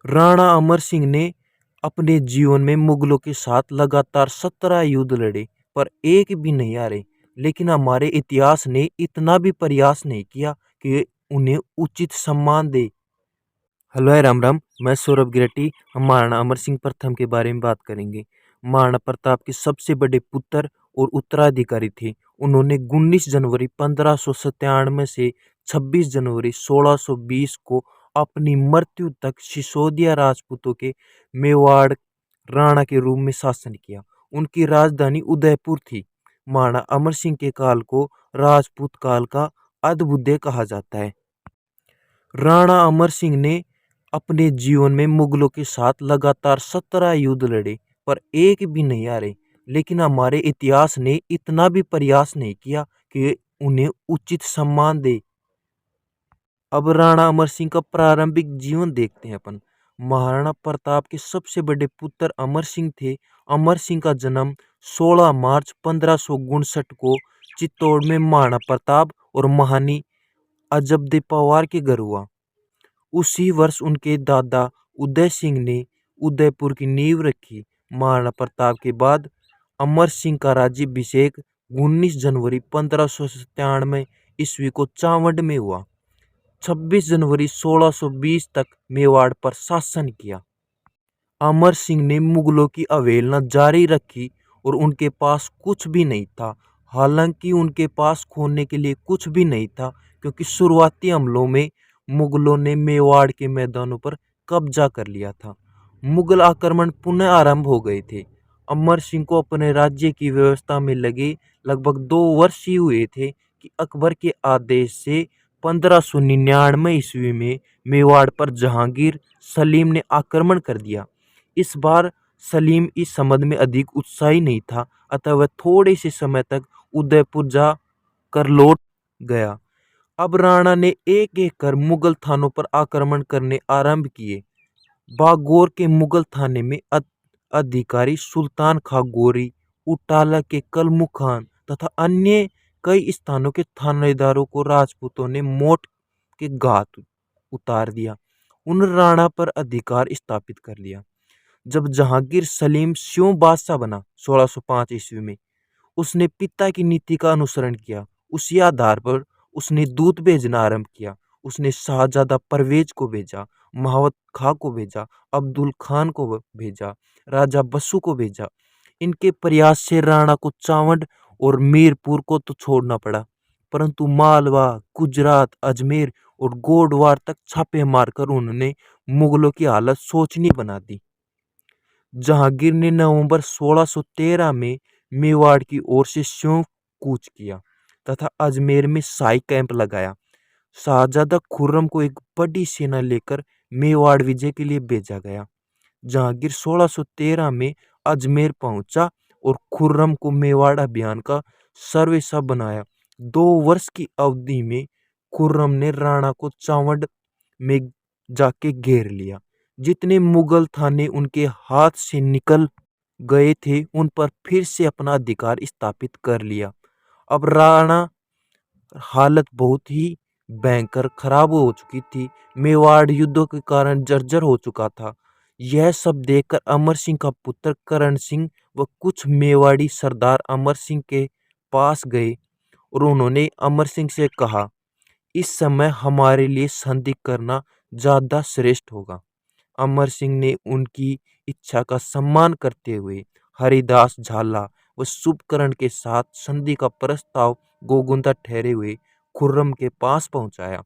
राणा अमर सिंह ने अपने जीवन में मुगलों के साथ लगातार 17 युद्ध लड़े, पर एक भी नहीं हारे। लेकिन हमारे इतिहास ने इतना भी प्रयास नहीं किया कि उन्हें उचित सम्मान दे। हेलो है, राम राम। मैं सौरभ गिरटी। हम महाराणा अमर सिंह प्रथम के बारे में बात करेंगे। महाराणा प्रताप के सबसे बड़े पुत्र और उत्तराधिकारी थे। उन्होंने 19 जनवरी 1597 से 26 जनवरी 1620 को अपनी मृत्यु तक सिसोदिया राजपूतों के मेवाड़ राणा के रूप में शासन किया। उनकी राजधानी उदयपुर थी। महाराणा अमर सिंह के काल को राजपूत काल का अद्भुत कहा जाता है। राणा अमर सिंह ने अपने जीवन में मुगलों के साथ लगातार 17 युद्ध लड़े, पर एक भी नहीं हारे। लेकिन हमारे इतिहास ने इतना भी प्रयास नहीं किया कि उन्हें उचित सम्मान दे। अब राणा अमर सिंह का प्रारंभिक जीवन देखते हैं अपन। महाराणा प्रताप के सबसे बड़े पुत्र अमर सिंह थे। अमर सिंह का जन्म 16 मार्च 1559 को चित्तौड़ में महाराणा प्रताप और महारानी अजबदे पवार के घर हुआ। उसी वर्ष उनके दादा उदय सिंह ने उदयपुर की नींव रखी। महाराणा प्रताप के बाद अमर सिंह का राज्याभिषेक 19 जनवरी 1597 ईस्वी को चावंड में हुआ। 26 जनवरी 1620 तक मेवाड़ पर शासन किया। अमर सिंह ने मुगलों की अवहेलना जारी रखी और उनके पास कुछ भी नहीं था। हालांकि उनके पास खोने के लिए कुछ भी नहीं था, क्योंकि शुरुआती हमलों में मुगलों ने मेवाड़ के मैदानों पर कब्जा कर लिया था। मुगल आक्रमण पुनः आरंभ हो गए थे। अमर सिंह को अपने राज्य की व्यवस्था में लगे लगभग 2 वर्ष ही हुए थे कि अकबर के आदेश से 1599 ईस्वी में मेवाड़ पर जहांगीर सलीम ने आक्रमण कर दिया। इस बार सलीम इस संबंध में अधिक उत्साही नहीं था, अतः वह थोड़े से समय तक उदयपुर जा कर लौट गया। अब राणा ने एक एक कर मुगल थानों पर आक्रमण करने आरंभ किए। बागौर के मुगल थाने में अधिकारी सुल्तान खां गोरी, उटाला के कलमू खान तथा अन्य कई स्थानों के थानेदारों को राजपूतों ने मौत के घाट उतार दिया। उन राणा पर अधिकार स्थापित कर लिया। जब जहांगीर सलीम स्यों बादशाह बना 1605 ईस्वी में, उसने पिता की नीति का अनुसरण किया। उसी आधार पर उसने दूत भेजना आरंभ किया। उसने शाहजादा परवेज को भेजा, महावत खां को भेजा, अब्दुल खान को भेजा, राजा बसु को भेजा। इनके प्रयास से राणा को चावंड और मीरपुर को तो छोड़ना पड़ा, परंतु मालवा, गुजरात, अजमेर और गोडवार तक छापे मारकर उन्होंने मुगलों की हालत सोचनीय बना दी। जहांगीर ने नवंबर 1613 में मेवाड़ की ओर से स्यों कूच किया तथा अजमेर में शाही कैंप लगाया। शाहजादा खुर्रम को एक बड़ी सेना लेकर मेवाड़ विजय के लिए भेजा गया। जहांगीर 1613 में अजमेर पहुंचा और खुर्रम को मेवाड़ अभियान का सर्वेसा बनाया। 2 वर्ष की अवधि में खुर्रम ने राणा को चावंड में जाके घेर लिया। जितने मुगल थाने उनके हाथ से निकल गए थे, उन पर फिर से अपना अधिकार स्थापित कर लिया। अब राणा हालत बहुत ही भयंकर खराब हो चुकी थी। मेवाड़ युद्धों के कारण जर्जर हो चुका था। यह सब देखकर अमर सिंह का पुत्र करण सिंह व कुछ मेवाड़ी सरदार अमर सिंह के पास गए और उन्होंने अमर सिंह से कहा, इस समय हमारे लिए संधि करना ज्यादा श्रेष्ठ होगा। अमर सिंह ने उनकी इच्छा का सम्मान करते हुए हरिदास झाला व शुभकरण के साथ संधि का प्रस्ताव गोगुंदा ठहरे हुए खुर्रम के पास पहुंचाया।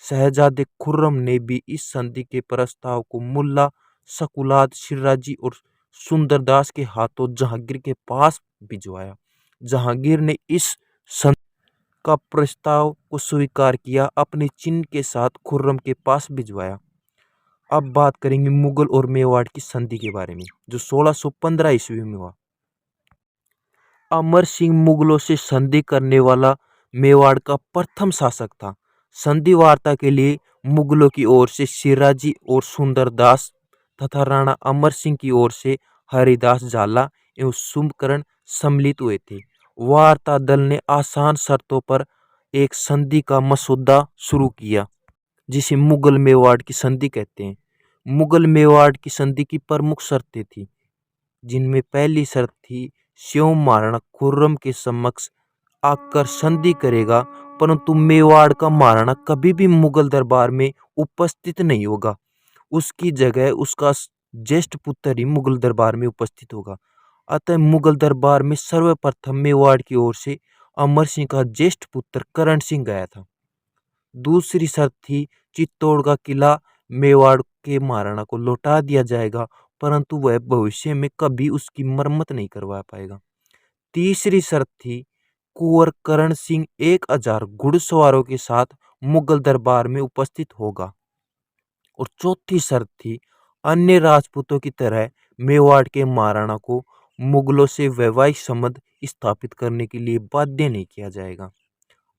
शहजादे खुर्रम ने भी इस संधि के प्रस्ताव को मुल्ला शकुलाद शिराजी और सुंदरदास के हाथों जहांगीर के पास भिजवाया। जहांगीर ने इस संधि का प्रस्ताव को स्वीकार किया, अपने चिन्ह के साथ खुर्रम के पास भिजवाया। अब बात करेंगे मुगल और मेवाड़ की संधि के बारे में, जो 1615 ईस्वी में हुआ। अमर सिंह मुगलों से संधि करने वाला मेवाड़ का प्रथम शासक था। संधि वार्ता के लिए मुगलों की ओर से शिराजी और सुंदरदास तथा राणा अमर सिंह की ओर से हरिदास झाला एवं शुभकरण सम्मिलित हुए थे। वार्ता दल ने आसान शर्तों पर एक संधि का मसौदा शुरू किया, जिसे मुगल मेवाड़ की संधि कहते हैं। मुगल मेवाड़ की संधि की प्रमुख शर्तें थी, जिनमें पहली शर्त थी शिव महाराणा खुर्रम के समक्ष आकर संधि करेगा, परंतु मेवाड़ का महाराणा कभी भी मुगल दरबार में उपस्थित नहीं होगा। उसकी जगह उसका ज्येष्ठ पुत्र ही मुगल दरबार में उपस्थित होगा। अतः मुगल दरबार में सर्वप्रथम मेवाड़ की ओर से अमर सिंह का ज्येष्ठ पुत्र करण सिंह गया था। दूसरी शर्त थी चित्तौड़ का किला मेवाड़ के महाराणा को लौटा दिया जाएगा, परंतु वह भविष्य में कभी उसकी मरम्मत नहीं करवा पाएगा। तीसरी शर्त थी कुंवर करण सिंह 1000 घुड़सवारों के साथ मुगल दरबार में उपस्थित होगा। और चौथी शर्त थी अन्य राजपूतों की तरह मेवाड़ के महाराणा को मुगलों से वैवाहिक संबंध स्थापित करने के लिए बाध्य नहीं किया जाएगा।